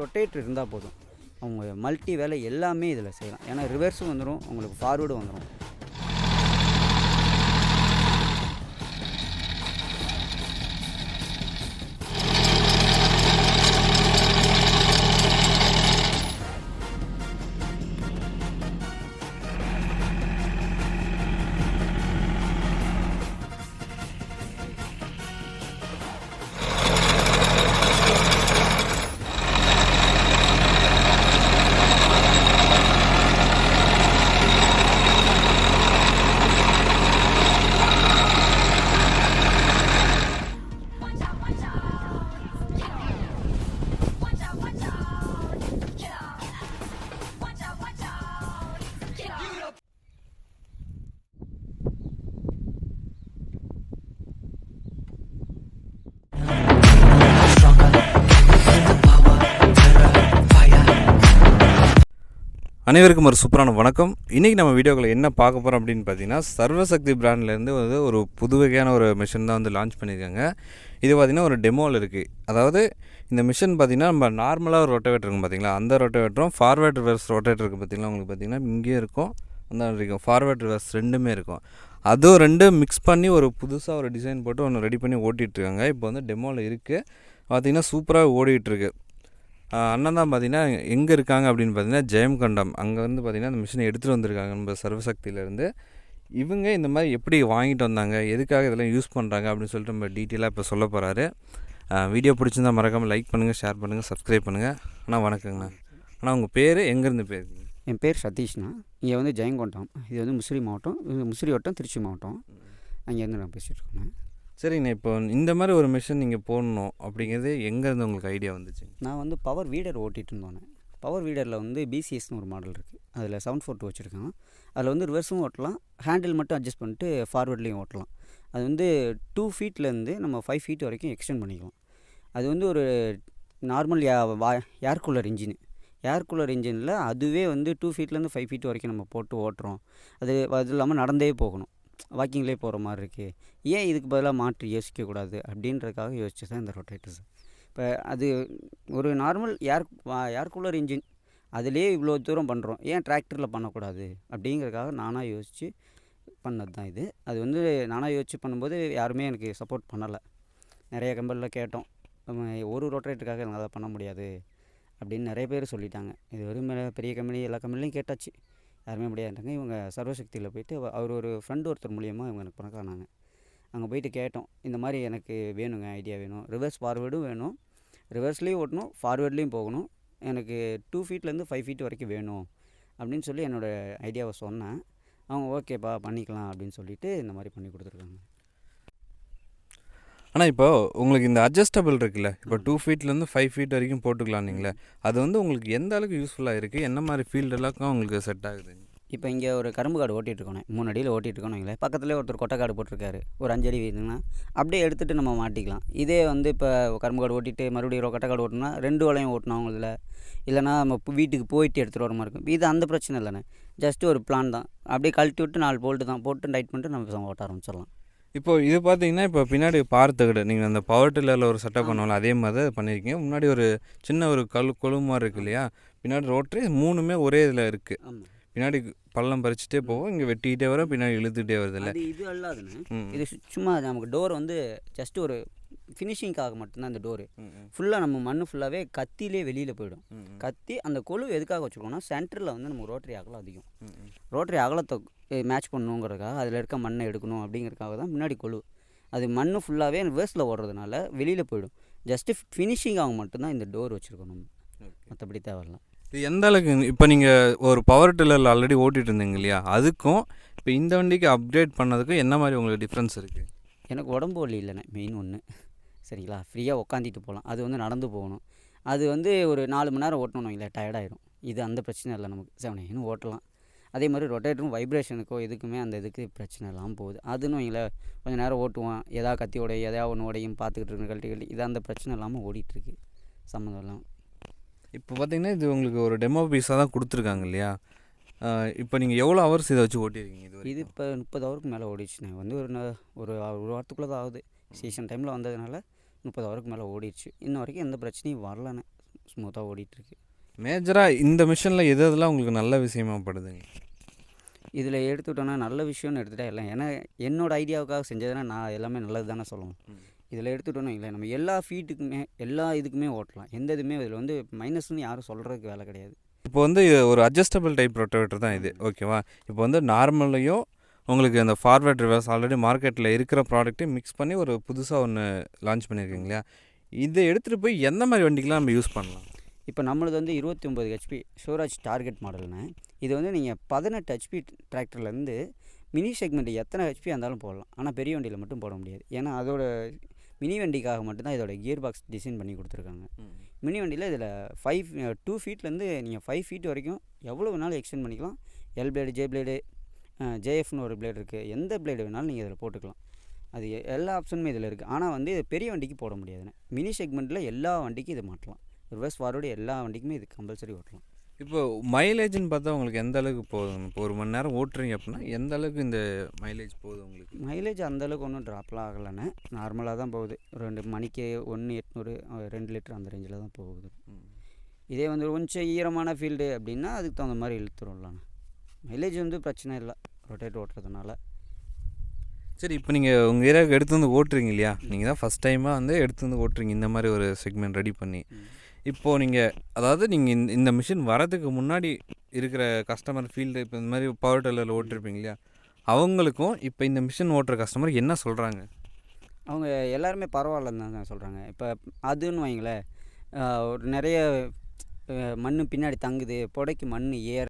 Rotator இருந்தால் போதும், அவங்க மல்டி வேலை எல்லாமே இதில் செய்யலாம். ஏன்னா ரிவர்ஸும் வந்துடும், உங்களுக்கு ஃபார்வேர்டும் வந்துடும். அனைவருக்கும் ஒரு சூப்பரான வணக்கம். இன்றைக்கி நம்ம வீடியோக்களை என்ன பார்க்க போகிறோம் அப்படின்னு பார்த்தீங்கன்னா, சர்வசக்தி பிராண்ட்லேருந்து ஒரு புது வகையான ஒரு மிஷின் தான் வந்து லான்ச் பண்ணியிருக்காங்க. இது பார்த்திங்கன்னா ஒரு டெமோவில் இருக்குது. அதாவது இந்த மிஷின் பார்த்திங்கன்னா நம்ம நார்மலாக ஒரு ரொட்டவேட்டர் இருக்கும் பார்த்திங்களா, அந்த ரொட்டவேட்டரும் ஃபார்வேர்ட் ரிவர்ஸ் ரொட்டேட்டர் இருக்குது பார்த்திங்களா, உங்களுக்கு பார்த்திங்கன்னா இங்கே இருக்கும், அந்த இருக்கும் ஃபார்வேர்ட் ரிவர்ஸ் ரெண்டுமே இருக்கும். அதுவும் ரெண்டும் மிக்ஸ் பண்ணி ஒரு புதுசாக ஒரு டிசைன் போட்டு ஒன்று ரெடி பண்ணி ஓட்டிகிட்ருக்காங்க. இப்போ வந்து டெமோவில் இருக்குது, பார்த்திங்கன்னா சூப்பராக ஓடிட்டுருக்கு. அண்ணன் தான் பார்த்திங்கன்னா எங்கே இருக்காங்க அப்படின்னு பார்த்தீங்கன்னா ஜெயம்கண்டம், அங்கே வந்து பார்த்திங்கன்னா அந்த மிஷினை எடுத்துகிட்டு வந்திருக்காங்க நம்ம சர்வசக்தியிலேருந்து. இவங்க இந்த மாதிரி எப்படி வாங்கிட்டு வந்தாங்க, எதுக்காக இதெல்லாம் யூஸ் பண்ணுறாங்க அப்படின்னு சொல்லிட்டு நம்ம டீட்டெயிலாக இப்போ சொல்ல போகிறாரு. வீடியோ பிடிச்சிருந்தால் மறக்காமல் லைக் பண்ணுங்கள், ஷேர் பண்ணுங்கள், சப்ஸ்கிரைப் பண்ணுங்கள். அண்ணா வணக்கங்கண்ணா. அண்ணா உங்கள் பேர் எங்கேருந்து பேர்? என் பேர் சதீஷ்ண்ணா. இங்கே வந்து ஜெயங்கொண்டம், இது வந்து முசிறி மாவட்டம், முசிறி வட்டம், திருச்சி மாவட்டம். அங்கேருந்து நான் பேசிகிட்டு இருக்கேன். சரிங்கண்ணா, இப்போ இந்த மாதிரி ஒரு மிஷின் நீங்கள் போடணும் அப்படிங்கிறது எங்கேருந்து உங்களுக்கு ஐடியா வந்துச்சு? நான் வந்து பவர் வீடர் ஓட்டிகிட்டு இருந்தோன்னே. பவர் வீடரில் வந்து பிசிஎஸ்னு ஒரு மாடல் இருக்குது, அதில் 742 வச்சுருக்கேன். அதில் வந்து ரிவர்ஸும் ஓட்டலாம், ஹேண்டில் மட்டும் அட்ஜஸ்ட் பண்ணிட்டு ஃபார்வேர்ட்லேயும் ஓட்டலாம். அது வந்து 2 ஃபீட்லேருந்து நம்ம 5 ஃபீட் வரைக்கும் எக்ஸ்டெண்ட் பண்ணிக்கலாம். அது வந்து ஒரு normal air cooler engine. Air cooler இன்ஜினில் அதுவே வந்து 2 ஃபீட்லேருந்து 5 ஃபீட் வரைக்கும் நம்ம போட்டு ஓட்டுறோம். அது இல்லாமல் நடந்தே போகணும், வாக்கிங்லேயே போகிற மாதிரி இருக்குது. ஏன் இதுக்கு பதிலாக மாற்றி யோசிக்கக்கூடாது அப்படின்றதுக்காக யோசிச்சு தான் இந்த ரொட்டேட்டர்ஸ். இப்போ அது ஒரு நார்மல் ஏர் கூலர் இன்ஜின், அதிலே இவ்வளோ தூரம் பண்ணுறோம், ஏன் டிராக்டரில் பண்ணக்கூடாது அப்படிங்கிறதுக்காக நானாக யோசித்து பண்ணது தான் இது. அது வந்து நானாக யோசித்து பண்ணும்போது யாருமே எனக்கு சப்போர்ட் பண்ணலை. நிறைய கம்பெனியில் கேட்டோம், ஒரு ரொட்டேட்டருக்காக எனக்கு அதை பண்ண முடியாது அப்படின்னு நிறைய பேர் சொல்லிட்டாங்க. இது வெறும் பெரிய கம்பெனி, எல்லா கம்பெனிலையும் கேட்டாச்சு, யாருமே முடியாதுட்டாங்க. இவங்க சர்வசக்தியில் போய்ட்டு அவர் ஒரு ஃப்ரெண்டு ஒருத்தர் மூலியமாக இவங்க எனக்கு பணக்கானாங்க. அங்கே போயிட்டு கேட்டோம், இந்த மாதிரி எனக்கு வேணுங்க, ஐடியா வேணும், ரிவர்ஸ் ஃபார்வேர்டும் வேணும், ரிவர்ஸ்லேயும் ஓட்டணும், ஃபார்வேர்ட்லேயும் போகணும், எனக்கு 2 ஃபீட்லேருந்து 5 ஃபீட் வரைக்கும் வேணும் அப்படின்னு சொல்லி என்னோடய ஐடியாவை சொன்னேன். அவங்க ஓகேப்பா பண்ணிக்கலாம் அப்படின்னு சொல்லிவிட்டு இந்த மாதிரி பண்ணி கொடுத்துருக்காங்க. ஆனால் இப்போ உங்களுக்கு இந்த அட்ஜஸ்டபிள் இருக்குல்ல, இப்போ 2 ஃபீட்லேருந்து 5 ஃபீட் வரைக்கும் போட்டுக்கலாம் நீங்களே, அது வந்து உங்களுக்கு எந்த அளவுக்கு யூஸ்ஃபுல்லாக இருக்குது, என்ன மாதிரி ஃபீல்டெல்லாம் உங்களுக்கு செட் ஆகுது? இப்போ இங்கே ஒரு கரும்பு காடு ஓட்டிகிட்ருக்கோண்ணே, 3 அடியில் ஓட்டிகிட்ருக்கோன்னு வைங்களேன். பக்கத்துலேயே ஒருத்தர் கொட்டைக்காடு போட்டிருக்காரு, ஒரு 5 அடி வீதுங்கன்னா அப்படியே எடுத்துகிட்டு நம்ம மாட்டிக்கலாம். இதே வந்து இப்போ கரும்பு காடு ஓட்டிட்டு மறுபடியும் ஒரு கொட்டைக்காடு ஓட்டினா 2 வலையும் ஓட்டணும் அவங்கள, இல்லைனா நம்ம வீட்டுக்கு போயிட்டு எடுத்துகிட்டு வர மாதிரி இருக்கும். இது அந்த பிரச்சனை இல்லைண்ணே, ஜஸ்ட்டு ஒரு பிளான் தான், அப்படியே கழட்டி விட்டு 4 போல்ட்டு தான் போட்டு டைட் பண்ணிட்டு நம்ம ஓட்ட ஆரம்பிச்சிடலாம். இப்போ இது பார்த்தீங்கன்னா, இப்போ பின்னாடி பார்த்தகடு நீங்கள் அந்த பவர் டில்லரில் ஒரு செட்டப் பண்ணுவோம்ல, அதே மாதிரி தான் பண்ணியிருக்கீங்க. முன்னாடி ஒரு சின்ன ஒரு கொழு மாதிரி இருக்கு இல்லையா, பின்னாடி ரோட்ரி 3மே ஒரே இதில் இருக்குது. பின்னாடி பள்ளம் பறிச்சுட்டே போவோம், இங்கே வெட்டிக்கிட்டே வரும், பின்னாடி இழுத்துக்கிட்டே வருது இல்லை. இது அல்லாதுன்னு இது சும்மா நமக்கு டோர் வந்து ஜஸ்ட்டு ஒரு ஃபினிஷிங்காக மட்டும்தான். இந்த டோரு ஃபுல்லாக நம்ம மண் ஃபுல்லாகவே கத்திலே வெளியில் போயிடும். கத்தி அந்த கொழு எதுக்காக வச்சுருக்கோம்னா, சென்டரில் வந்து நம்ம ரோட்டரி அகலம் அதிகம், ரோட்டரி அகலத்தை மேட்ச் பண்ணணுங்கிறதுக்காக, அதில் இருக்க மண்ணை எடுக்கணும் அப்படிங்கிறதுக்காக தான் முன்னாடி கொழு. அது மண் ஃபுல்லாகவே ரிவர்ஸில் ஓடுறதுனால வெளியில் போயிடும். ஜஸ்ட்டு ஃபினிஷிங்காக மட்டும்தான் இந்த டோர் வச்சுருக்கோம் நம்ம, மற்றபடி தேவையில்லை. இது எந்த அளவுக்கு இப்போ நீங்கள் ஒரு பவர் டில்லரில் ஆல்ரெடி ஓட்டிகிட்டு இருந்தீங்க இல்லையா, அதுக்கும் இப்போ இந்த வண்டிக்கு அப்கிரேட் பண்ணதுக்கும் என்ன மாதிரி உங்களுக்கு டிஃப்ரென்ஸ் இருக்குது? எனக்கு உடம்பு வலி இல்லைண்ணே, மெயின் ஒன்று. சரிங்களா, ஃப்ரீயாக உட்காந்துட்டு போகலாம். அது வந்து நடந்து போகணும், அது வந்து ஒரு 4 மணி நேரம் ஓட்டணும் இல்லை, டயர்டாயிடும். இது அந்த பிரச்சனை இல்லை, நமக்கு 7 ஓட்டலாம். அதே மாதிரி ரொட்டேட்டரும் வைப்ரேஷனுக்கோ எதுக்குமே அந்த இதுக்கு பிரச்சனை இல்லாமல் போகுது. அதுன்னு இல்லை, கொஞ்சம் நேரம் ஓட்டுவோம், எதாவது கத்தி உடைய எதாவது ஒன்று உடையும் பார்த்துக்கிட்டு இருக்கு, கழட்டி இது அந்த பிரச்சனை இல்லாமல் ஓடிட்டுருக்கு, சம்மந்தம் இல்லாமல். இப்போ பார்த்தீங்கன்னா இது உங்களுக்கு ஒரு டெமோ பீஸாக தான் கொடுத்துருக்காங்க இல்லையா, இப்போ நீங்கள் எவ்வளோ ஹவர்ஸ் இதை வச்சு ஓட்டியிருக்கீங்க? இது இப்போ 30 ஹவருக்கு மேலே ஓடிடுச்சுண்ணே. வந்து ஒரு வாரத்துக்குள்ளே தான் ஆகுது. சீசன் டைமில் வந்ததுனால 30 ஹவருக்கு மேலே ஓடிடுச்சு. இன்ன வரைக்கும் எந்த பிரச்சனையும் வரலண்ணே, ஸ்மூத்தாக ஓடிட்டுருக்கு. மேஜராக இந்த மிஷினில் எது எதெல்லாம் உங்களுக்கு நல்ல விஷயமா படுதுங்க? இதில் எடுத்துக்கிட்டோன்னா நல்ல விஷயம்னு எடுத்துகிட்டா எல்லாம், ஏன்னா என்னோடய ஐடியாவுக்காக செஞ்சதுன்னா நான் எல்லாமே நல்லது தானே சொல்லணும். இதில் எடுத்துக்கிட்டோன்னா இல்லை, நம்ம எல்லா ஃபீட்டுக்குமே எல்லா இதுக்குமே ஓட்டலாம். எந்த இதுவுமே இதில் வந்து மைனஸ்ன்னு யாரும் சொல்கிறதுக்கு வேலை கிடையாது. இப்போ வந்து இது ஒரு அட்ஜஸ்டபிள் டைப் ரொட்டவேட்டர் தான் இது, ஓகேவா? இப்போ வந்து நார்மல்லையும் உங்களுக்கு அந்த ஃபார்வர்ட் ரிவர்ஸ் ஆல்ரெடி மார்க்கெட்டில் இருக்கிற ப்ராடக்ட்டையும் மிக்ஸ் பண்ணி ஒரு புதுசாக ஒன்று லான்ச் பண்ணியிருக்கீங்க இல்லையா? இதை எடுத்துகிட்டு போய் எந்த மாதிரி வண்டிக்கெலாம் நம்ம யூஸ் பண்ணலாம்? இப்போ நம்மளது வந்து 29 ஹெச்பி ஷோராஜ் டார்கெட் மாடல்னு. இது வந்து நீங்கள் 18 ஹெச்பி டிராக்டர்லேருந்து மினி செக்மெண்ட் எத்தனை ஹெச்பி இருந்தாலும் போடலாம். ஆனால் பெரிய வண்டியில் மட்டும் போட முடியாது. ஏன்னா அதோட மினி வண்டிக்காக மட்டும்தான் இதோட கியர் பாக்ஸ் டிசைன் பண்ணி கொடுத்துருக்காங்க. மினி வண்டியில் இதில் 2 ஃபீட்லேருந்து நீங்கள் 5 ஃபீட் வரைக்கும் எவ்வளோ வேணாலும் எக்ஸ்டெண்ட் பண்ணிக்கலாம். எல் பிளேடு, ஜே பிளேடு, ஜேஎஃப்னு ஒரு பிளேடு இருக்குது. எந்த பிளேடு வேணாலும் நீங்கள் இதில் போட்டுக்கலாம். அது எல்லா ஆப்ஷனுமே இதில் இருக்குது. ஆனால் வந்து இது பெரிய வண்டிக்கு போட முடியாதுண்ணே. மினி செக்மெண்ட்டில் எல்லா வண்டிக்கும் இதை மாட்டலாம். ரிவர்ஸ் ஃபார்வர்டு எல்லா வண்டிக்குமே இது கம்பல்சரி ஓட்டலாம். இப்போ மைலேஜ்னு பார்த்தா உங்களுக்கு எந்த அளவுக்கு போகுதுங்க? இப்போ 1 மணி நேரம் ஓட்டுறீங்க அப்படின்னா எந்த அளவுக்கு இந்த மைலேஜ் போகுது உங்களுக்கு? மைலேஜ் அந்தளவுக்கு ஒன்றும் ட்ராப்லாம் ஆகலைண்ணே. நார்மலாக தான் போகுது. 2 மணிக்கு 1,800 2 லிட்டர் அந்த ரேஞ்சில் தான் போகுது. இதே வந்து கொஞ்சம் ஈரமான ஃபீல்டு அப்படின்னா அதுக்கு தகுந்த மாதிரி இழுத்துரும்லாண்ணே. மைலேஜ் வந்து பிரச்சனை இல்லை ரொட்டேட் ஓட்டுறதுனால. சரி, இப்போ நீங்கள் உங்கள் ஏரியாவுக்கு எடுத்து வந்து ஓட்டுறீங்க இல்லையா? நீங்கள் தான் ஃபஸ்ட் டைமாக வந்து எடுத்து வந்து ஓட்டுறீங்க இந்த மாதிரி ஒரு செக்மெண்ட் ரெடி பண்ணி. இப்போது நீங்கள் அதாவது நீங்கள் இந்த மிஷின் வரதுக்கு முன்னாடி இருக்கிற கஸ்டமர் ஃபீல்டு இப்போ இந்த மாதிரி பவர் டில்லரில் ஓட்டிருப்பீங்க இல்லையா? அவங்களுக்கும் இப்போ இந்த மிஷின் ஓட்டுற கஸ்டமர் என்ன சொல்கிறாங்க? அவங்க எல்லாருமே பரவாயில்லன்னு தான் சொல்கிறாங்க. இப்போ அதுன்னு வைங்களேன், ஒரு நிறைய மண் பின்னாடி தங்குது, புடைக்கு மண் ஏற